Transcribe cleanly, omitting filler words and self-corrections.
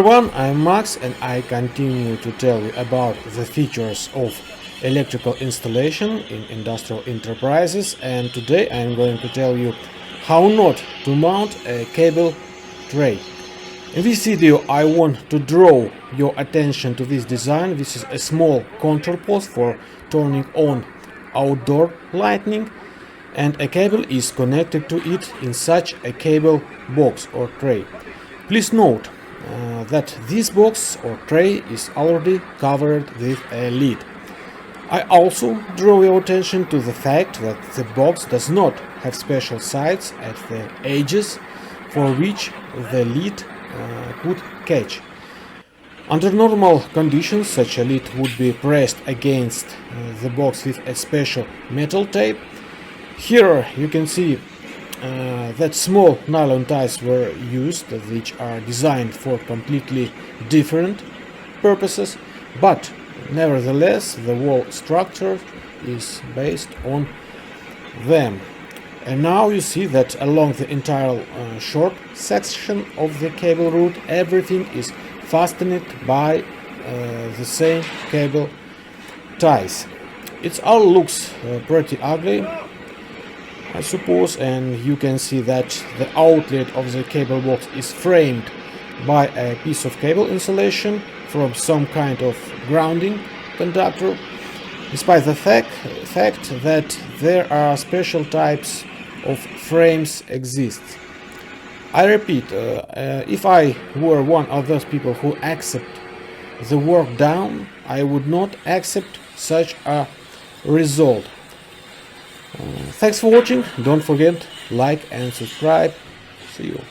everyone, I'm Max and I continue to tell you about the features of electrical installation in industrial enterprises, and today I'm going to tell you how not to mount a cable tray. In this video I want to draw your attention to this design. This is a small control post for turning on outdoor lighting, and a cable is connected to it in such a cable box or tray. Please note that this box or tray is already covered with a lid. I also draw your attention to the fact that the box does not have special sides at the edges for which the lid could catch. Under normal conditions, such a lid would be pressed against the box with a special metal tape. Here you can see that small nylon ties were used, which are designed for completely different purposes, but nevertheless the whole structure is based on them. And now you see that along the entire short section of the cable route everything is fastened by the same cable ties. It all looks pretty ugly, I suppose, and you can see that the outlet of the cable box is framed by a piece of cable insulation from some kind of grounding conductor, despite the fact that there are special types of frames exist. I repeat, if I were one of those people who accept the work done, I would not accept such a result. Thanks for watching. Don't forget like and subscribe. See you.